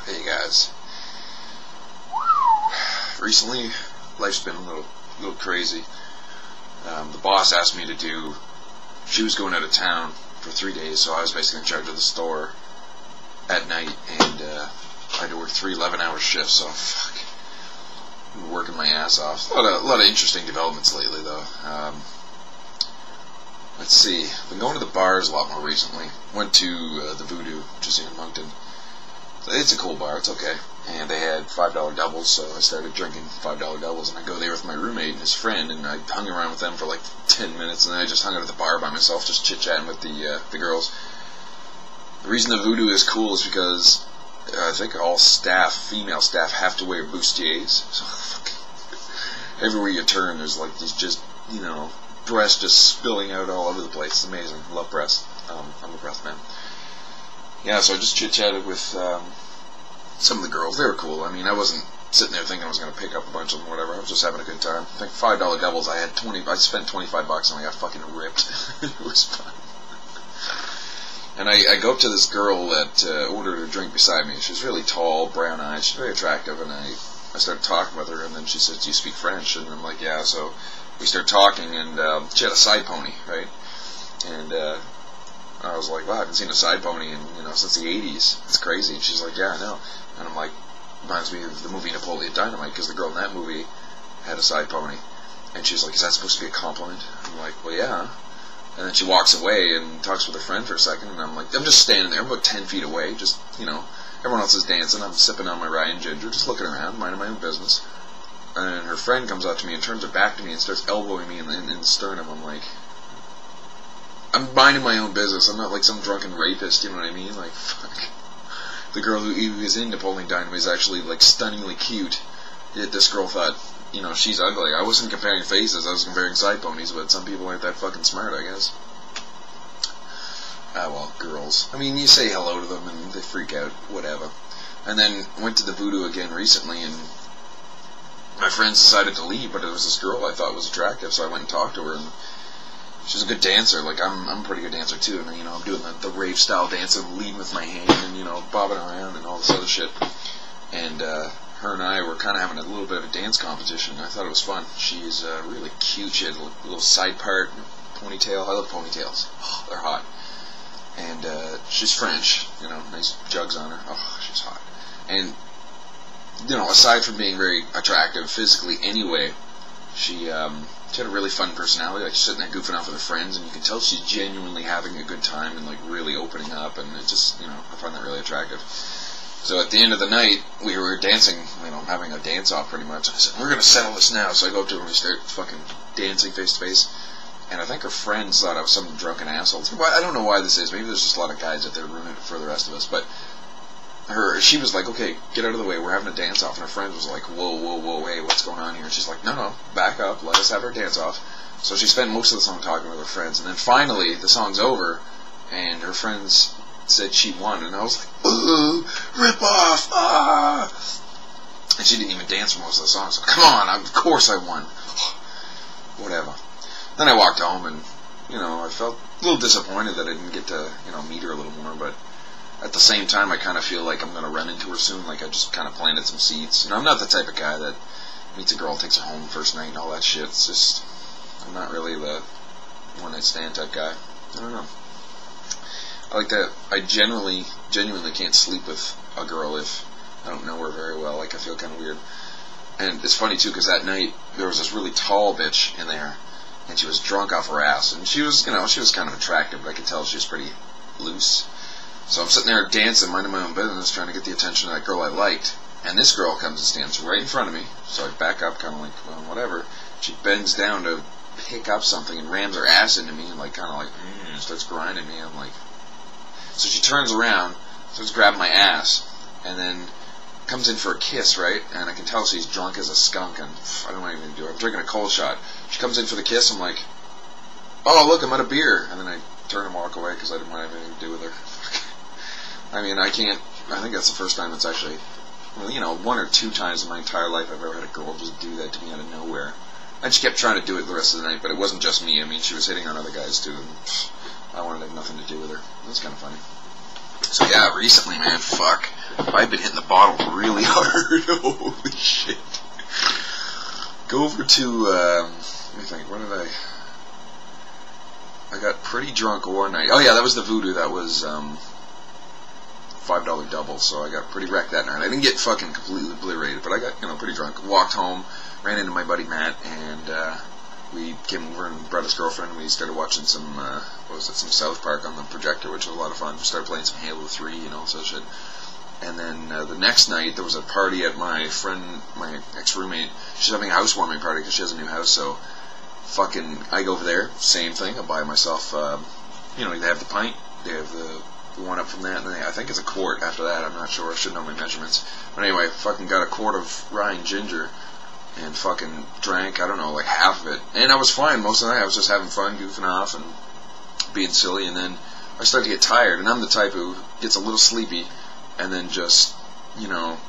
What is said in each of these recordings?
Hey guys. Recently, life's been a little crazy. The boss asked me to do. She was going out of town for 3 days, so I was basically in charge of the store at night, and I had to work 3 11-hour shifts. So fuck, I'm working my ass off. A lot of interesting developments lately, though. Let's see. Been going to the bars a lot more recently. Went to the Voodoo, which is in Moncton. It's a cool bar, it's okay. And they had $5 doubles, so I started drinking $5 doubles, and I go there with my roommate and his friend, and I hung around with them for like 10 minutes, and then I just hung out at the bar by myself, just chit-chatting with the girls. The reason the Voodoo is cool is because I think all female staff, have to wear bustiers, so everywhere you turn, there's like these just, breasts just spilling out all over the place. It's amazing. I love breasts. I'm a breast man. Yeah, so I just chit-chatted with some of the girls. They were cool. I mean, I wasn't sitting there thinking I was going to pick up a bunch of them or whatever. I was just having a good time. I think $5 doubles, I spent $25 and I got fucking ripped. It was fun. And I go up to this girl that ordered a drink beside me. She was really tall, brown eyes. She's very attractive, and I started talking with her, and then she said, "Do you speak French?" And I'm like, "Yeah." So we started talking, and she had a side pony, right? And I was like, "Wow, I haven't seen a side pony since the 80s. It's crazy." And she's like, "Yeah, I know." And I'm like, reminds me of the movie Napoleon Dynamite, because the girl in that movie had a side pony. And she's like, "Is that supposed to be a compliment?" I'm like, "Well, yeah." And then she walks away and talks with her friend for a second, and I'm like, I'm just standing there, I'm about 10 feet away, just, everyone else is dancing, I'm sipping on my rye and ginger, just looking around, minding my own business. And her friend comes up to me and turns her back to me and starts elbowing me in the sternum. I'm like, I'm minding my own business. I'm not like some drunken rapist, you know what I mean? Like, fuck. The girl who is in Napoleon Dynamite is actually, like, stunningly cute. Yet this girl thought, she's ugly. I wasn't comparing faces, I was comparing side ponies, but some people aren't that fucking smart, I guess. Ah, well, girls. I mean, you say hello to them and they freak out, whatever. And then went to the Voodoo again recently, and my friends decided to leave, but it was this girl I thought was attractive, so I went and talked to her, and she's a good dancer. Like, I'm a pretty good dancer too, and I'm doing the rave style dance and leading with my hand and bobbing around and all this other shit. And her and I were kind of having a little bit of a dance competition. I thought it was fun. She's really cute. She had a little side part, ponytail. I love ponytails. Oh, they're hot. And she's French. Nice jugs on her. Oh, she's hot. And aside from being very attractive physically, anyway, she had a really fun personality. Like, she's sitting there goofing off with her friends, and you can tell she's genuinely having a good time and like really opening up. And it just, I find that really attractive. So at the end of the night, we were dancing, having a dance-off pretty much. I said, "We're going to settle this now." So I go up to her and we start fucking dancing face-to-face. And I think her friends thought I was some drunken asshole. I don't know why this is. Maybe there's just a lot of guys out there ruining it for the rest of us. But she was like, "Okay, get out of the way. We're having a dance-off." And her friend was like, whoa, hey, what's going on here? And she's like, no, back up. Let us have our dance-off. So she spent most of the song talking with her friends. And then finally, the song's over, and her friends said she won, and I was like, "Ooh, rip off, ah!" And she didn't even dance for most of the song, so come on, of course I won. Whatever. Then I walked home, and, I felt a little disappointed that I didn't get to, meet her a little more, but at the same time, I kind of feel like I'm going to run into her soon, like I just kind of planted some seeds. I'm not the type of guy that meets a girl, takes her home first night and all that shit. It's just, I'm not really the one-night stand type guy. I don't know. I like that. I genuinely can't sleep with a girl if I don't know her very well. Like, I feel kind of weird. And it's funny, too, because that night, there was this really tall bitch in there, and she was drunk off her ass. And she was, she was kind of attractive, but I could tell she was pretty loose. So I'm sitting there dancing, minding my own business, trying to get the attention of that girl I liked. And this girl comes and stands right in front of me. So I back up, kind of like, well, whatever. She bends down to pick up something and rams her ass into me, and starts grinding me. I'm like... So she turns around, starts grabbing my ass, and then comes in for a kiss, right? And I can tell she's drunk as a skunk, and I don't know what I'm going to do. I'm drinking a cold shot. She comes in for the kiss, I'm like, "Oh, look, I'm out of beer." And then I turn and walk away because I didn't want to have anything to do with her. I mean, I think that's the first time it's actually, 1 or 2 times in my entire life I've ever had a girl just do that to me out of nowhere. And she kept trying to do it the rest of the night, but it wasn't just me. I mean, she was hitting on other guys, too, and I wanted to have nothing to do with her. It was kind of funny. So yeah, recently, man, fuck. I've been hitting the bottle really hard. Holy shit. Go over to, let me think, what did I got pretty drunk one night. Oh yeah, that was the Voodoo. That was, $5 double, so I got pretty wrecked that night. I didn't get fucking completely obliterated, but I got, pretty drunk. Walked home, ran into my buddy Matt, and we came over and brought his girlfriend, and we started watching some, some South Park on the projector, which was a lot of fun. We started playing some Halo 3, so shit. And then the next night, there was a party at my ex-roommate. She's having a housewarming party because she has a new house, so fucking, I go over there, same thing, I buy myself, they have the pint, they have the one up from that, and then I think it's a quart after that. I'm not sure. I should know my measurements. But anyway, fucking got a quart of Ryan Ginger and fucking drank, I don't know, like half of it. And I was fine most of the night. I was just having fun, goofing off, and being silly. And then I started to get tired, and I'm the type who gets a little sleepy, and then just,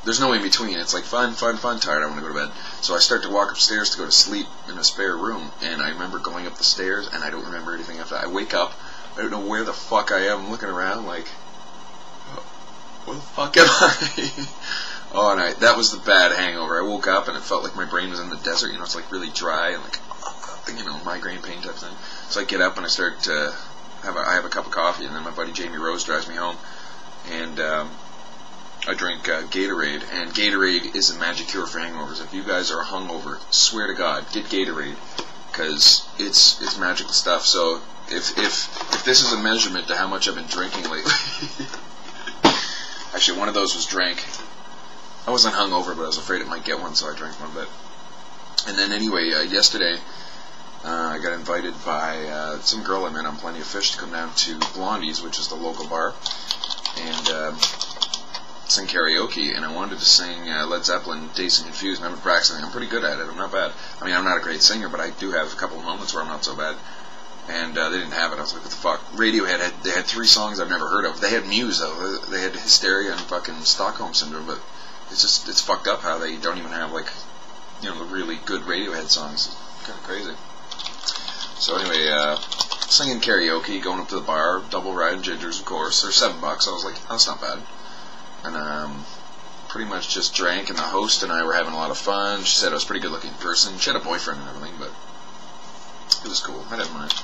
there's no in between. It's like fun, tired, I want to go to bed. So I start to walk upstairs to go to sleep in a spare room, and I remember going up the stairs, and I don't remember anything after that. I wake up, I don't know where the fuck I am. I'm looking around like, where the fuck am I? Oh, and that was the bad hangover. I woke up and it felt like my brain was in the desert. It's like really dry and like, migraine pain type thing. So I get up and I start to I have a cup of coffee, and then my buddy Jamie Rose drives me home, and I drink Gatorade, and Gatorade is a magic cure for hangovers. If you guys are hungover, swear to God, get Gatorade, because it's magical stuff. So if this is a measurement to how much I've been drinking lately, actually one of those was drank. I wasn't hungover, but I was afraid it might get one, so I drank one. But and then anyway, yesterday I got invited by some girl I met on Plenty of Fish to come down to Blondie's, which is the local bar, and sing karaoke. And I wanted to sing Led Zeppelin, Dazed and Confused, and I've been practicing. I'm pretty good at it. I'm not bad. I mean, I'm not a great singer, but I do have a couple of moments where I'm not so bad. And they didn't have it. I was like, what the fuck? Radiohead they had 3 songs I've never heard of. They had Muse, though. They had Hysteria and fucking Stockholm Syndrome, but it's fucked up how they don't even have, like, the really good Radiohead songs. It's kind of crazy. So anyway, singing karaoke, going up to the bar, double Ryan Gingers, of course. They're $7. I was like, oh, that's not bad. And pretty much just drank, and the host and I were having a lot of fun. She said I was a pretty good looking person. She had a boyfriend and everything, but it was cool. I didn't mind.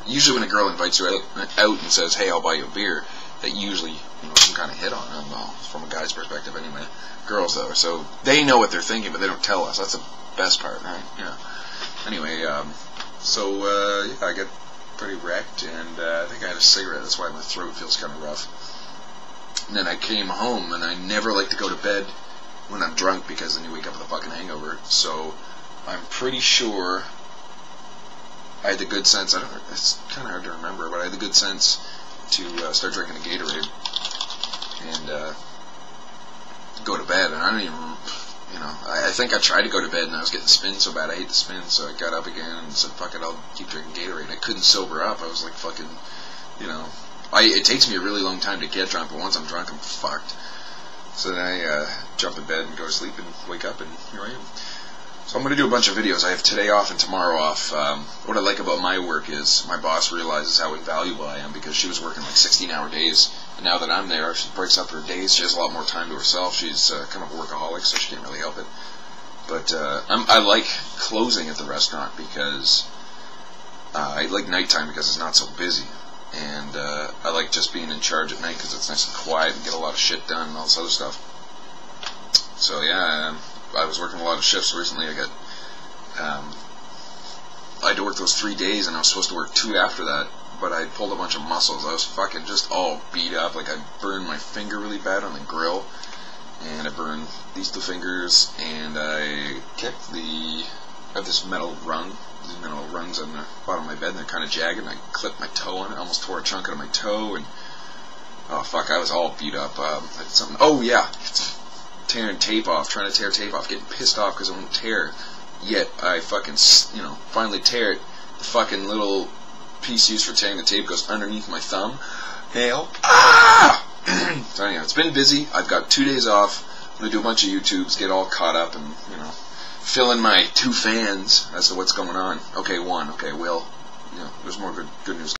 Usually when a girl invites you out and says, hey, I'll buy you a beer, that usually, some kind of hit on them, well, from a guy's perspective anyway. Girls, though, so they know what they're thinking, but they don't tell us. That's the best part, right? Yeah. Anyway, I get pretty wrecked, and I think I had a cigarette. That's why my throat feels kind of rough. And then I came home, and I never like to go to bed when I'm drunk, because then you wake up with a fucking hangover. So I'm pretty sure I had the good sense, it's kind of hard to remember, but I had the good sense to start drinking a Gatorade and go to bed. And I don't even, I think I tried to go to bed, and I was getting spin so bad. I hate the spin, so I got up again and said, fuck it, I'll keep drinking Gatorade. I couldn't sober up. I was like fucking, it takes me a really long time to get drunk, but once I'm drunk, I'm fucked. So then I jump in bed and go to sleep and wake up, and here I am. So I'm going to do a bunch of videos. I have today off and tomorrow off. What I like about my work is my boss realizes how invaluable I am, because she was working like 16-hour days, and now that I'm there, she breaks up her days. She has a lot more time to herself. She's kind of a workaholic, so she can't really help it. But I like closing at the restaurant, because I like nighttime because it's not so busy. And I like just being in charge at night because it's nice and quiet and get a lot of shit done and all this other stuff. So yeah, I was working a lot of shifts recently. I had to work those 3 days, and I was supposed to work 2 after that, but I pulled a bunch of muscles. I was fucking just all beat up. Like, I burned my finger really bad on the grill, and I burned these 2 fingers, and I kicked I have this metal rung. These metal rungs on the bottom of my bed, and they're kind of jagged, and I clipped my toe on it. I almost tore a chunk out of my toe, and oh fuck, I was all beat up. I did something. Oh yeah, tearing tape off, trying to tear tape off, getting pissed off because it won't tear. Yet I fucking, finally tear it. The fucking little piece used for tearing the tape goes underneath my thumb nail. Ah! So anyhow, it's been busy. I've got 2 days off. I'm gonna do a bunch of YouTubes, get all caught up, and fill in my 2 fans as to what's going on. Okay, 1. Okay, Will. There's more good news.